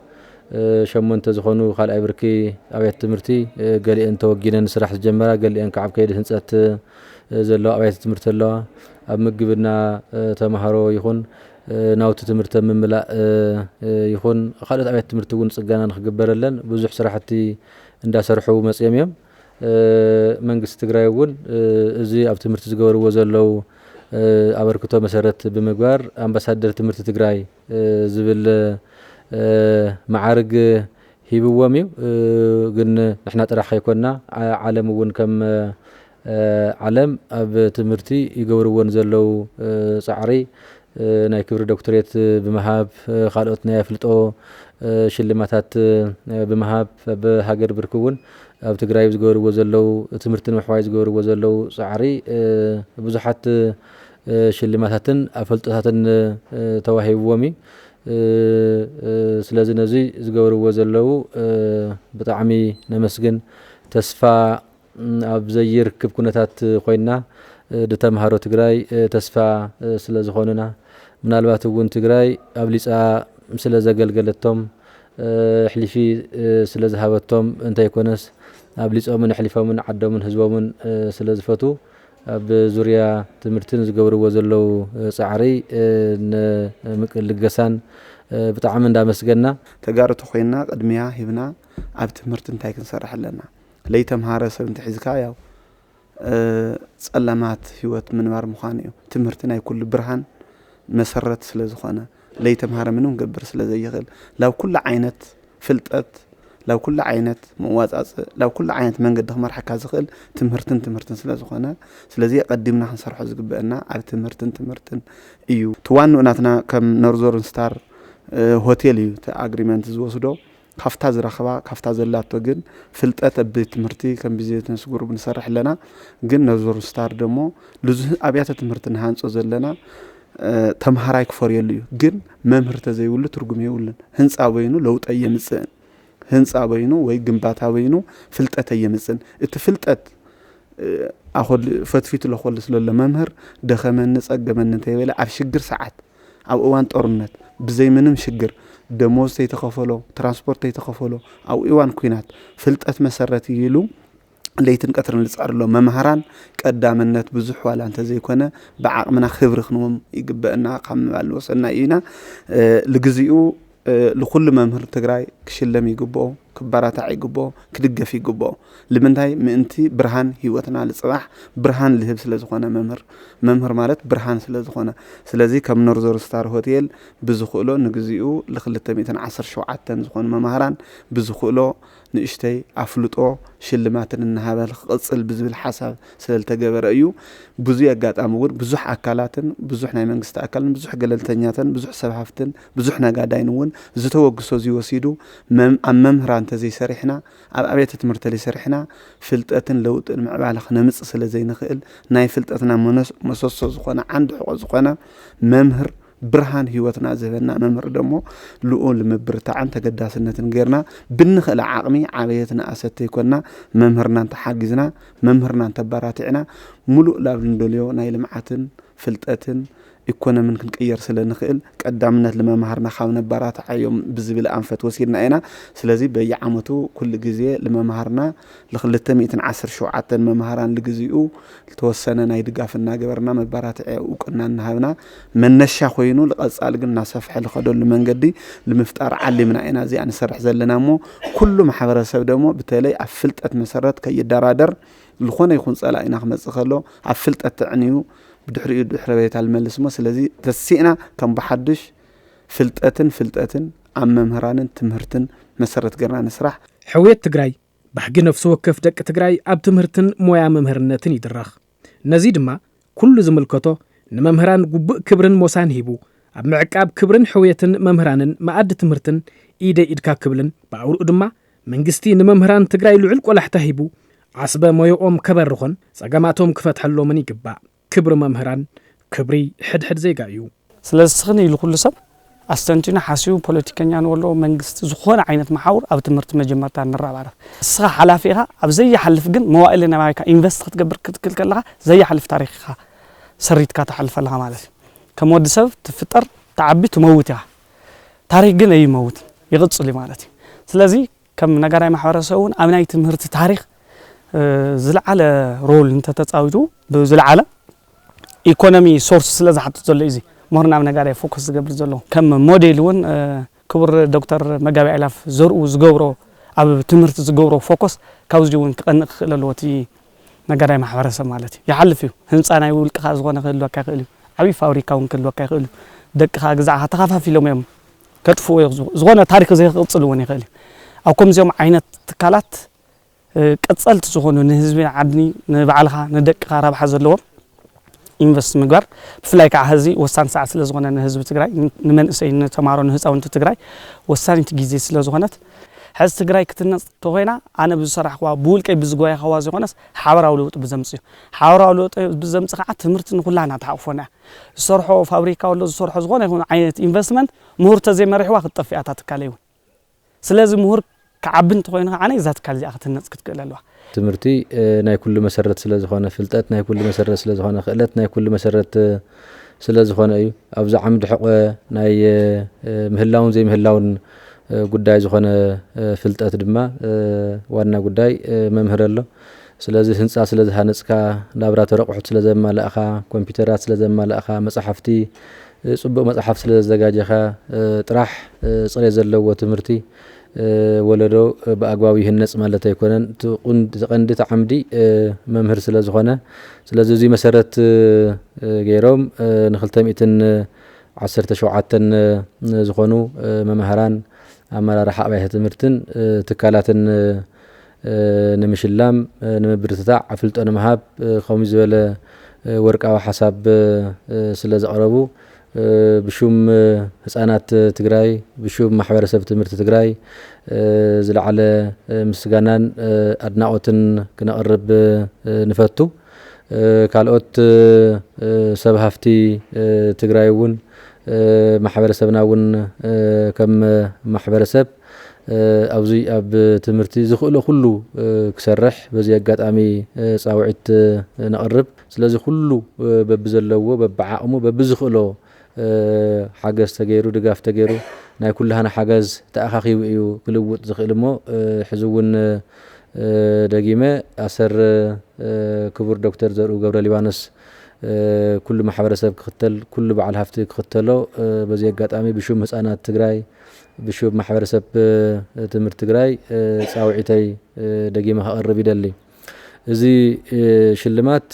Speaker 14: شمونت زخونو خالأي بركي أبيات تمرتي قال لي أنت وجينا نسرح الجمرة قال لي أنك عب كيد هنسات زلوا أبيات تمرت الله أمجبنا تمهرو يخون ناوت تمرت من ملا يخون خالد أبيات تمرتون سجانا نخجبر لنا بزح سراحتي عند سرحوا مسيم منجس تجرايون زي أب تمرت زجور وزلوا أبركتو مسرت بمجبر أمباسادر تمرت تجراي زبل معارج هيبواميو قلنا نحن ترى حيكوننا عالم ون كم عالم أب تمرتي يجورون زلوا سعري نايكبر دكتوريت بمهاب خالقتنا يفلتو شلماتات بمهاب بهاجر بركون أب تجراي يجور وزلوا تمرتنا محوايز يجور وزلوا سعري بزحت شلماتاتن أفلتاتن تواهي وامي سلازي نزي زغورو زلو بطعمي نمسجن تسفا ابزير كب كنتات خوينا دتمهارو تግራይ تسفا سلازخوننا منالبات ون تግራይ ابليصا سلازغلغلتهم حليفي سلازهابتهم انت يكونس ابليصا من حليفا من عدو من حزبو من سلازفتو بزوريا تمرتن زغورو زلو صعري لقسان بطعم اندا مسجنا
Speaker 17: تجارته خوينا قدميا هبنا اب تمرت انتي كنسرح لنا لي تمهاره سب انت حزكا ياو صلمات هيوت منبر مخانيو تمرتنا كل برهان مسرت سلازخونه لي تمهاره منهم قبر سلازيغل لو كل عينت فلطت لو كل عينت مواصاص لو كل عينت منقد خمر حكا زخل تمرتن سلازخونه سلازي قدمنا نسرحو زغبنا على تمرتن ايو توانو ناتنا كم نورزورن ستار هوتيل يو تا اغريمنت زوسدو كافتا زرخبا كافتا زلاتو جن فلطت بتمرتي كم بيزيتن سغور بنسرح لنا جن نورزورن ستار دمو لزه ابيات تمرتن هانصو زلنا تمهراي كفور يليو جن ممهرت زيول ترغم يولن هنصا وينو لوط يمصن هنصا وينو ወይ ግንባታ ወይኑ ፍልጠት የምጽን እቲ ፍልጠት አሁን ፈትፊት ለخل ስለለ መምህር ደኸመን ጸገመን ተይበለ አብ ሽግር ሰዓት አብ እዋን ጦርነት ብዘይ ምንም ሽግር ደሞዝ ተይተኸፈሎ ትራንስፖርት ተይተኸፈሎ አው እዋን ኩናት ፍልጠት መሰረት ይሉ ለይትን ቀትርን ልጻርሎ መምህራን ቀዳምነት ብዙሕ ዋላ እንተ ዘይኮነ በዓቅምና ክብር ክንዎም ይግበአና ካምባል ወሰና ኢና ለግዚኡ لكل ممهر تجراي كشلم يجبو كبارات يجبو كدقف يجبو لمنتاي منتي برهان هيوتنا للصباح برهان اللي هبس لزخونه ممهر مالت برهان سلازخونه سلازي كم نورزور ستار هوتيل بزخولو نغزيو ل210 شوعتن زخون ممهران بزخولو نشتي افلطو شلماتن نهابل قصل بزبل حساب سلتجبر ايو بزو يغاطام ور بزح اكالاتن بزح ناي منغست اكالن بزح ገለልተኛተን بزح سبحفتن بزح نغاداينون زتوغسو زيوسيدو ممهران تزي سريحنا ابيات تمرت لي سريحنا فلطتن لوط المعبال خنمص سلا زي نخيل ناي فلطتنا مسوسو زخونه عند حق زخونه ممهر برهان هيوتنا زبنا ممر دمو لؤون لمبرتاعن تقداسنتن غيرنا بنخل عقمي عبيتنا استه يكوننا ممهرنا تحاجزنا ممهرنا تباراتعنا ملؤ لابندوليو ناي لمعاتن فلطتن يكون من كنقير سلا نخيل قدامنت لممهرنا خاونه بارات عيوم بزبل انفت وسيرنا اينا سلازي بيعمتو كل غزي لممهرنا ل210 شوعتن ممهران لغزيو توسنا ناي دغافنا غبرنا مبارات اوقنا نهبنا منشا خوينو لقصال غنا سفح لخدول منغدي لمفتار علمنا اينا زي انسرح زلنامو كل محبرسب دمو بتلي افلطت مسرت كيدرادر لخونه يكون صلاينا خمصخلو افلطت تعنيو بدحر بيت الملس مو سلازي تسينا كم بحدش فلطتن عم ممهرانن تمهرتن مسرت غرنا نسرح
Speaker 1: حويت تግራይ بحق نفسه وكف دق تግራይ اب تمهرتن مويا ممهرنتن يدرخ نزي دما كل زملكته نممهران قبق كبرن موسان هيبو أب معقاب كبرن حويتن ممهرانن ما أد تمرتن إيدا إدكا كبلن باور أدما منجستي نممهران تقراي لعلق ولا حتهيبو عصبة ما يقوم كبر رخن ساقاماتهم كفت حلو مني قبع كبر ممهران كبري حد زي قايو
Speaker 13: سلسخني لكل سب أستنتنا حاسيو بوليتيكيان ولا منجست زخون عينة محاور أو تمرت مجمرتان نرى بعرف الصح على فيها أو زي حلف جن موائلنا معك إنفست تقبر كل كلها زي حلف تاريخها سريت كات حلف لها مالتي كمود سب تفطر تعبي تموتها تاريخ جن أي موت يغطس لي مالتي سلازي كم نجاري محور سوون أمناي تمرت تاريخ زلع على رول أنت تتعودو بزلع على إيكونومي سورس سلاز حتى تزول إيزي مهرنا من نجاري فوكس قبل زلوا كم موديل ون كبر دكتور مجابي علاف زرق وزجورو أو تمرت زجورو فوكس كوزجون كأن خلالوتي نجاري محور سمالتي يحلفيو هنس أنا يقول كخاز وانا خلوا كخلوا أبي فوري كون كلوا كخلوا دك خاز هتخاف في لهم يوم كتفو زغنا تاريخ زي قصلوني خلي أو كم زيوم عينة كالات كتصلت زغنا نهزبين عدني نبعلها ندك خراب حزلوه إنفست مقبر بفلايك عهزي وسان ساعة سلزغنا نهزب تجراي نمن سين تمارون هز أو أنت تجراي وسان تجيزي سلزغنات حز تجراي كتنس توهينا أنا بصراحة وبقول كي بزجوي خوازي غناس حاور أولوت بزمسي حاور أولوت بزمسي قعدت تمرت نقول أنا تعرفونا صرحوا فابريكا ولا صرحوا زغنا يكون عينة إنفستمنت مهور تزي مريح واخد طفيات تكاليون سلازم مهور كعبنت توهينا أنا إذا تكالي أخذ الناس كتكللوا
Speaker 14: تمرتي ناي كل مسرت سلازخونه فلطات ناي كل مسرت سلازخونه خلت ناي كل مسرت سلازخونه ايو ابز عمد حق ناي مهلاون زي مهلاون ጉዳይ ዝኾነ ፍልጠት ድማ ዋና ጉዳይ መምህር ኣሎ ስለዚ ህንጻ ስለዚ ሃነጽካ ላብራቶሪ ኣቑሑት ስለዘማልእኻ ኮምፒውተራት ስለዘማልእኻ መጽሓፍቲ ጽቡቕ መጽሓፍ ስለዘጋጀኻ ጥራሕ ጽሬት ዘለዎ ትምህርቲ ወለዶ በአግባቡ ይህነጽ ማለት አይኮነን ተቀንዲ ተዓምዲ መምህር ስለዝኾነ ስለዚ እዚ መሰረት ገይሮም ን217 ዝኾኑ መምህራን አመራርሓ አብያተ ትምህርትን ትካላትን ንምሽላም ንምብርትታዕ አፍልጦ ንምሃብ ከምኡ ዝበለ ወርቃዊ ሓሳብ ስለዘቕረቡ بشوم ህፃናት ትግራይ بشوم ማሕበረሰብ ትምህርቲ ትግራይ ዝለዓለ ምስጋናን አድናቆትን ክነቅርብ ንፈቱ ካልኦት ሰብ ሃፍቲ ትግራይ እውን ማሕበረሰብና እውን ከም ማሕበረሰብ ኣብዚ ኣብ ትምህርቲ ዝኽእሎ ኩሉ ክሰርሕ በዚ አጋጣሚ ጻውዒት ነቅርብ ስለዚ ኩሉ በብዘለዎ በብዓቕሙ በብዝኽእሎ حاجز تجيرو دقاف تجيرو ناي كلها حاجز تأخي ويو كلوت زخيل مو حزون دقيمة أسر كبر دكتور زرو قبل ليوانس كل محاورة سب ختل كل بعد هفتي ختلو بزيجات أمي بشوف مسألة تجراي بشوف محاورة سب تمر تجراي ساوعتي دقيمة قرب يدلي زي شلمات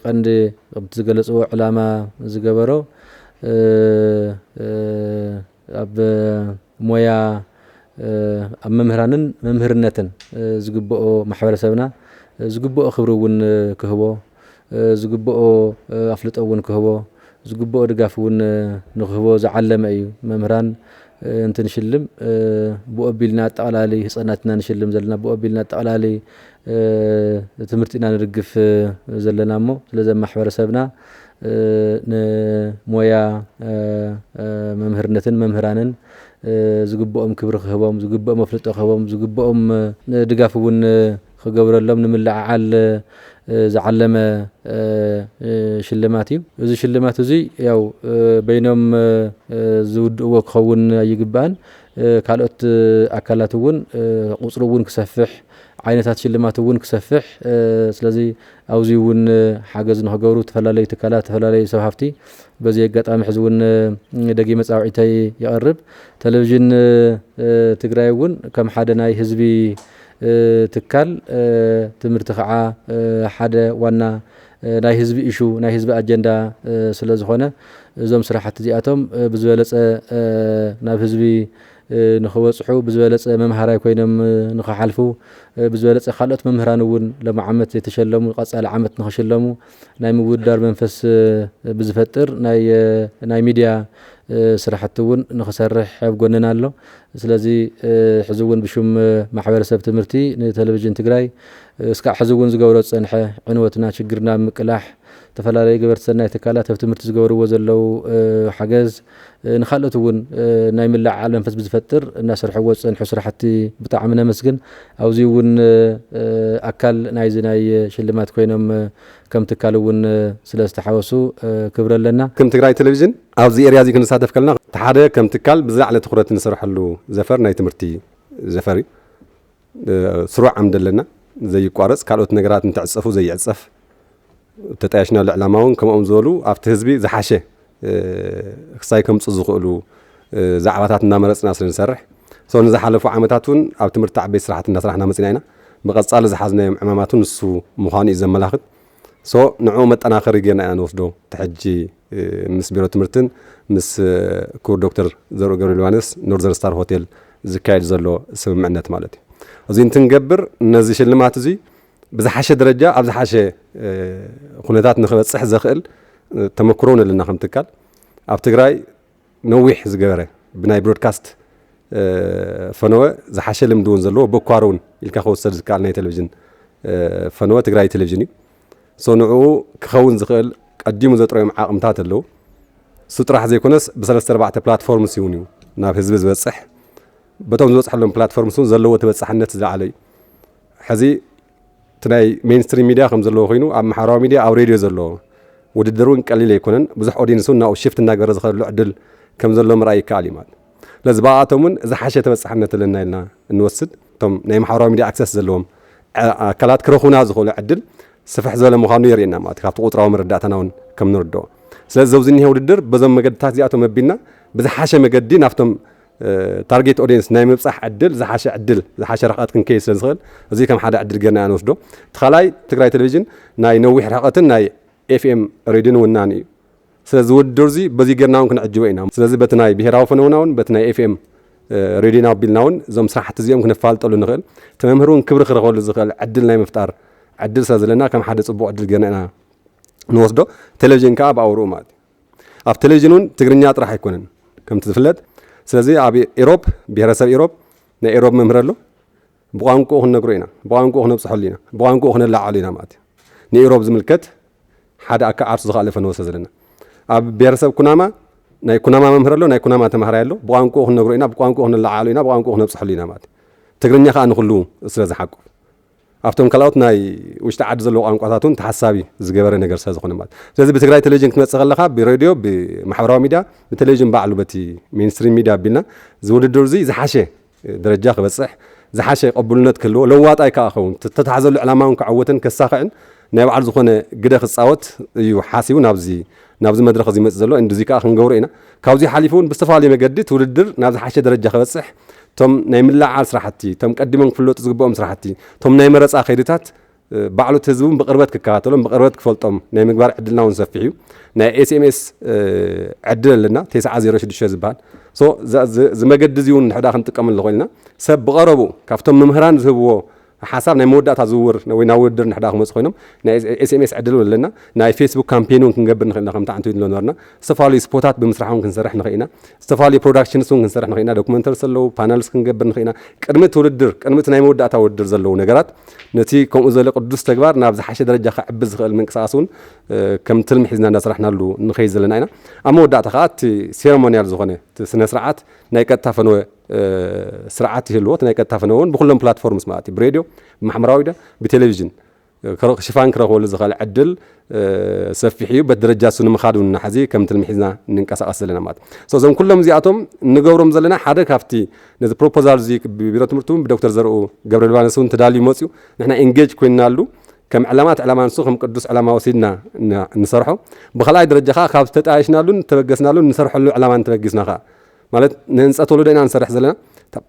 Speaker 14: عندي بتزجلس أو علامة زجبرو أب مويا ممهرانن ممهرنتن زجبؤ محور سبنا زجبؤ خبرون كهبو زجبؤ أفلتون كهبو زجبؤ رجافون نخبو زعلم أي ممهران أنت نشلم بقبلنا تعالى صنعتنا نشلم زلنا بقبلنا تعالى تمرتنا نرجف زلنا مو لازم محور سبنا مويا ممهرنتن ممهرانن زجبؤم كبر خبام زجبؤم مفلط خبام زجبؤم دقافون خجبر اللهم نملع على زعلم شلماتي إذا شلمات زي ياو بينهم زود وقخون يجبان كالوت أكلاتون قصرون كسفح عينات شلماتون كسفح سلازي أوزيون حاجز نهجورو تفلالي تكالات تفلالي سوحفتي بزي قط أم حزون دقي مساوعتي يقرب تلفزيون تجرايون كم حدا ناي حزبي تكال تمرت خعا حدا وانا ناي حزبي إيشو ناي حزبي أجندا سلازخونه زم صراحة زياتهم بزولة ناي حزبي ንኸወጽሑ ብዝበለጸ መምሃራይ ኮይኖም ንኸሓልፉ ብዝበለጸ ካልኦት መምህራን እውን ሎም ዓመት የተሸለሙ ቀጻሊ ዓመት ንኸሸለሙ ናይ ምውዳር መንፈስ ብዝፈጥር ናይ ሚድያ ስራሕቲ እውን ንኽሰርሕ ኣብ ጎንና ኣሎ ስለዚ ሕዚ እውን ብሹም ማሕበረሰብ ትምህርቲ ንቴሌቪዥን ትግራይ እስካዕ ሕዚ እውን ዝገብሮ ዝጸንሐ ዕንወትና ሽግርና ምቅላሕ ተፈላለዩ ገበርቲ ሰናይ ትካላት ኣብ ትምህርቲ ዝገብርዎ ዘለው ሓገዝ ንኻልኦት እውን ናይ ምልዕዓል መንፈስ ብዝፈጥር እናሰርሕዎ ዝጸንሑ ስራሕቲ ብጣዕሚ ነመስግን ኣብዚ እውን ኣካል ናይዚ ናይ ሽልማት ኮይኖም ከም ትካል እውን ስለ ዝተሓወሱ ክብረ ኣለና
Speaker 18: ከም ትግራይ ቴሌቪዥን ኣብዚ ኤርያ እዚ ክንሳተፍ ከለና ሓደ ከም ትካል ብዝላዕለ ትኩረት ንሰርሐሉ ዘፈር ናይ ትምህርቲ ዘፈር ስሩዕ ዓምዲ ኣለና ዘይቋረጽ ካልኦት ነገራት እንትዕጸፉ ዘይዕጸፍ ተጣያሽና ልዕላማውን ከምኦም ዝበሉ ኣብቲ ህዝቢ ዝሓሸ ክሳይ ከምፁ ዝኽእሉ ዛዕባታት እናመረጽና ስለ ንሰርሕ ንዝሓለፉ ዓመታት እውን ኣብ ትምህርቲ ዓበይቲ ስራሕቲ እናስራሕና መፂና ኢና ብቐጻሊ ዝሓዝናዮም ዕማማት ንሱ ምዃኑ እዩ ዘመላኽት ንዕኡ መጠናኸሪ ጌርና ኢና ንወስዶ ተሕጂ ምስ ቢሮ ትምህርትን ምስ ክቡር ዶክተር ዘርኡ ገብረ ዮሃንስ ኖርዘርን ስታር ሆቴል ዝካየድ ዘሎ ስምምዕነት ማለት እዩ እዚ እንትንገብር ነዚ ሽልማት እዚ ብዝሓሸ ደረጃ ኣብ ዝሓሸ ኩነታት ንኽበጽሕ ዘኽእል ተመክሮ ኣለና ከም ትካል ኣብ ትግራይ ነዊሕ ዝገበረ ብናይ ብሮድካስት ፈነወ ዝሓሸ ልምዲ እውን ዘለዎ በኳር እውን ኢልካ ክወሰድ ዝከኣል ናይ ቴሌቪዥን ፈነወ ትግራይ ቴሌቪዥን እዩ ንዕኡ ክኸውን ዝኽእል ቀዲሙ ዘጥረዮም ዓቕምታት ኣለዉ እሱ ጥራሕ ዘይኮነስ ብ3-4 ፕላትፎርምስ እውን እዩ ናብ ህዝቢ ዝበጽሕ በቶም ዝበጽሐሎም ፕላትፎርምስ እውን ዘለዎ ተበጻሕነት ዝለዓለ እዩ ሕዚ ናይ ሜንስትሪም ሚድያ ከም ዘለዎ ኮይኑ ኣብ ማሕበራዊ ሚድያ ኣብ ሬድዮ ዘለዎ ውድድር እውን ቀሊል ኣይኮነን ብዙሕ ኦዲየንስ እውን ናብኡ ሽፍት እናገበረ ዝኸደሉ ዕድል ከም ዘሎ ምርኣይ ይከኣል እዩ ማለት ለዚ በኣቶም እውን ዝሓሸ ተበጻሕነት ኣለና ኢልና እንወስድ እቶም ናይ ማሕበራዊ ሚድያ ኣክሰስ ዘለዎም ኣካላት ክረኽቡና ዝኽእሉ ዕድል ስፍሕ ዝበለ ምዃኑ የርእየና ማለት ካብቲ ቁጥራዊ መረዳእታና እውን ከም ንርድኦ ስለዚ ዘብዚ እኒሄ ውድድር በዞም መገድታት እዚኣቶም ኣቢልና ብዝሓሸ መገዲ ናብቶም ታርጌት ኦዲየንስ ናይ ምብጻሕ ዕድል ዝሓሸ ርሕቐት ክንከይድ ስለ ዝኽእል እዚ ከም ሓደ ዕድል ጌርና ንወስዶ ተኻላይ ትግራይ ቴሌቪዥን ናይ ነዊሕ ርሕቐትን ናይ ኤፍኤም ሬድዮን ውናን እዩ ስለዚ ውድድር እዚ በዚ ጌርና እውን ክንዕጅቦ ኢና ስለዚ በቲ ናይ ብሄራዊ ፈነውና እውን በቲ ናይ ኤፍኤም ሬድዮና ኣቢልና እውን እዞም ስራሕቲ እዚኦም ክነፋልጠሉ ንኽእል እቲ መምህር እውን ክብሪ ክረኽበሉ ዝኽእል ዕድል ናይ ምፍጣር ዕድል ስለ ዘለና ከም ሓደ ጽቡቕ ዕድል ጌርና ኢና ንወስዶ ቴሌቪዥን ከዓ ብኣውርኡ ማለት እዩ ኣብ ቴሌቪዥን እውን ትግርኛ ጥራሕ ኣይኮነን ከምቲ ዝፍለጥ ስለዚ ኣብ ኢሮብ ብሄረሰብ ኢሮብ ናይ ኢሮብ መምህር ኣሎ ብቋንቋኡ ክነግሮ ኢና ብቋንቋኡ ክነብፅሐሉ ኢና ብቋንቋኡ ክነላዓሉ ኢና ማለት እዩ ንኢሮብ ዝምልከት ሓደ ኣካል ዓርሱ ዝኽኣለ ፈነወ ስለ ዘለና ኣብ ብሄረሰብ ኩናማ ናይ ኩናማ መምህር ኣሎ ናይ ኩናማ ተማሃራይ ኣሎ ብቋንቋኡ ክነግሮ ኢና ብቋንቋኡ ክነላዓሉ ኢና ብቋንቋኡ ክነብፅሐሉ ኢና ማለት እዩ ትግርኛ ከዓ ንኹሉ ስለ ዝሓቁፍ ኣብቶም ካልኦት ናይ ውሽጢ ዓዲ ዘለዎ ቋንቋታት እውን ተሓሳቢ ዝገበረ ነገር ስለ ዝኾነ ማለት ስለዚ ብትግራይ ቴሌቪዥን ክትመጽእ ከለኻ ብሬድዮ ብማሕበራዊ ሚድያ ብቴሌቪዥን ባዕሉ በቲ ሜንስትሪም ሚድያ ኣቢልና ዝውድድር እዚ ዝሓሸ ደረጃ ክበጽሕ ዝሓሸ ቅቡልነት ክህልዎ ለዋጣይ ከዓ ኸውን ተተሓዘሉ ዕላማ እውን ክዓወትን ከሳኽዕን ናይ ባዕሉ ዝኾነ ግደ ክፃወት እዩ ሓሲቡ ናብዚ መድረኽ እዚ ይመጽእ ዘሎ እንድዚ ከዓ ክንገብሮ ኢና ካብዚ ሓሊፉ እውን ብዝተፈላለየ መገዲ ትውድድር ናብ ዝሓሸ ደረጃ ክበጽሕ ቶም ናይ ምልዓዓል ስራሕቲ ቶም ቀዲሞም ክፍለጡ ዝግብኦም ስራሕቲ ቶም ናይ መረፃ ኸይድታት ባዕሉ ህዝቡን ብቅርበት ክከታተሎም ብቅርበት ክፈልጦም ናይ ምግባር ዕድልና እውን ሰፊሕ እዩ ናይ ኤስኤምኤስ ዕድል ኣለና 906 ዝበሃል ዝመገዲ እዚ እውን ንሕዳ ክንጥቀመሉ ኮይልና ሰብ ብቐረቡ ካብቶም መምህራን ዝህብዎ ሓሳብ ናይ መወዳእታ ዝውውር ወይ ናብ ውድድር ንሕዳ ክመፁ ኮይኖም ናይ ኤስኤምኤስ ዕድል ኣለና ናይ ፌስቡክ ካምፔን እውን ክንገብር ንኽእል ኢና ከምቲ ዓንቱ ኢድሎ ነበርና ዝተፈላለዩ ስፖታት ብምስራሕ እውን ክንሰርሕ ንኽእል ኢና ዝተፈላለዩ ፕሮዳክሽንስ እውን ክንሰርሕ ንኽእል ኢና ዶክመንተሪስ ኣለዉ ፓነልስ ክንገብር ንኽእል ኢና ቅድሚ እቲ ውድድር ቅድሚ እቲ ናይ መወዳእታ ውድድር ዘለዉ ነገራት ነቲ ከምኡ ዝበለ ቅዱስ ተግባር ናብ ዝሓሸ ደረጃ ክዕብዝ ዝኽእል ምንቅስቓስ እውን ከም ትልሚ ሒዝና እንዳስራሕናሉ ንኸይድ ዘለና ኢና ኣብ መወዳእታ ከዓ እቲ ሴረሞኒያል ዝኾነ እቲ ስነ ስርዓት ናይ ቀጥታ ፈነወ ስርዓት ይህልዎ ናይ ቀጥታ ፈነወ እውን ብኩሎም ፕላትፎርምስ ማለት እዩ ብሬድዮ ብማሕበራዊ ሚድያ ብቴሌቪዥን ሽፋን ክረኽበሉ ዝኽእል ዕድል ሰፊሕ እዩ በቲ ደረጃ እሱ ንምኻድ እውን ናሕዚ ከም ትልሚ ሒዝና ንንቀሳቐስ ዘለና ማለት እዩ እዞም ኩሎም እዚኣቶም ንገብሮም ዘለና ሓደ ካብቲ ነዚ ፕሮፖዛል እዚ ብቢሮ ትምህርቲ እውን ብዶክተር ዘርኡ ገብረ ዮሃንስ እውን ተዳልዩ መፅኡ ንሕና ኤንጌጅ ኮይንናሉ ከም ዕላማት ዕላማ ንሱ ከም ቅዱስ ዕላማ ወሲድና ንሰርሖ ብኻልኣይ ደረጃ ከዓ ካብ ተጣያሽናሉን ተበገስናሉን ንሰርሐሉ ዕላማ ንተበጊስና ከዓ ማለት ንህንፀት ወለዶ ኢና ንሰርሕ ዘለና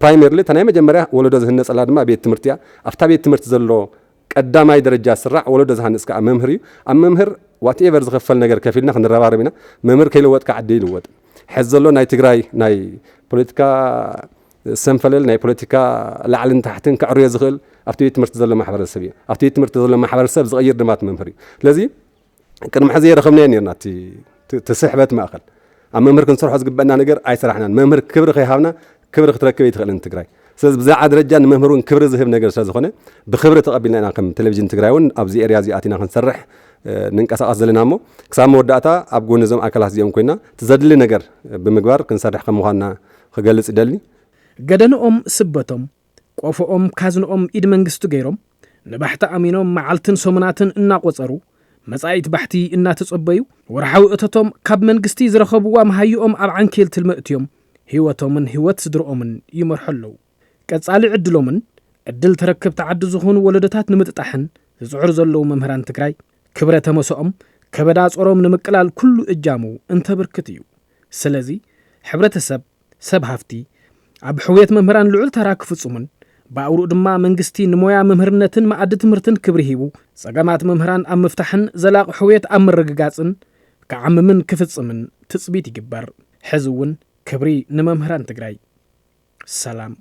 Speaker 18: ፕራይመርሊ እታ ናይ መጀመርያ ወለዶ ዝህነፀላ ድማ ቤት ትምህርቲ እያ ኣብታ ቤት ትምህርቲ ዘሎ ቀዳማይ ደረጃ ስራዕ ወለዶ ዝሃንፅ ከዓ መምህር እዩ ኣብ መምህር ዋትኤቨር ዝኽፈል ነገር ከፊልና ክንረባረብ ኢና መምህር ከይልወጥ ከዓ ዓዲ ይልወጥ ሕዚ ዘሎ ናይ ትግራይ ናይ ፖለቲካ سنفلل ناي بوليتيكا لعلن تحتن كعريه زغل افتي تمرت زل محبرسب افتي تمرت زل محبرسب زغير دمات ممهري لذي كنم حزي رخمنا نيرنا تسحبت ماخل اما ممر كنصرح زغبنا نجر اي سرحنا ممر كبر خيهابنا كبر ختركب يتخل ان تግራይ سز بزاع درجه ممهرون كبر زهب نجر ስለዝኾነ بخبره تقبلنا انا كم تلفزيون تግራይውን ابزي اريا زياتنا كنسرح ننقصاص ዘለናሞ ክሳብ መወዳእታ ኣብ ጎን ዞም ኣካላት እዚኦም ኮይና ትዘድሊ ነገር ብምግባር ክንሰርሕ ከም ምዃንና ክገልጽ ይደሊ
Speaker 1: ገደንኦም ስበቶም ቆፎኦም ካዝንኦም ኢድ መንግስቱ ገይሮም ንባሕቲ ኣሚኖም መዓልትን ሰሙናትን እናቆጸሩ መጻኢት ባሕቲ እናተጸበዩ ወርሓዊ እተቶም ካብ መንግስቲ ዝረኸብዋ መሃይኦም ኣብ ዓንኬል ትልመእትዮም ህይወቶምን ህይወት ስድሮኦምን ይመርሐለው ቀጻሊ ዕድሎምን ዕድል ተረከብቲ ዓዲ ዝኾኑ ወለደታት ንምጥጣሕን ዝጽዑር ዘለው መምህራን ትግራይ ክብረ ተመሶኦም ከበዳ ጾሮም ንምቅላል ኩሉ እጃሙ እንተብርክት እዩ ስለዚ ሕብረተሰብ ሰብ ሃፍቲ ኣብ ሕውየት መምህራን ልዑል ተራ ክፍጽሙን ባውሩ ድማ መንግስቲ ንሞያ መምህርነትን ማዕድ ትምህርትን ክብሪ ሂቡ ጸገማት መምህራን ኣብ ምፍታሕን ዘላቕ ሕውየት ኣብ ምርግጋጽን ከዓምምን ክፍጽምን ትጽቢት ይግበር ሕዝውን ክብሪ ንመምህራን ትግራይ ሰላም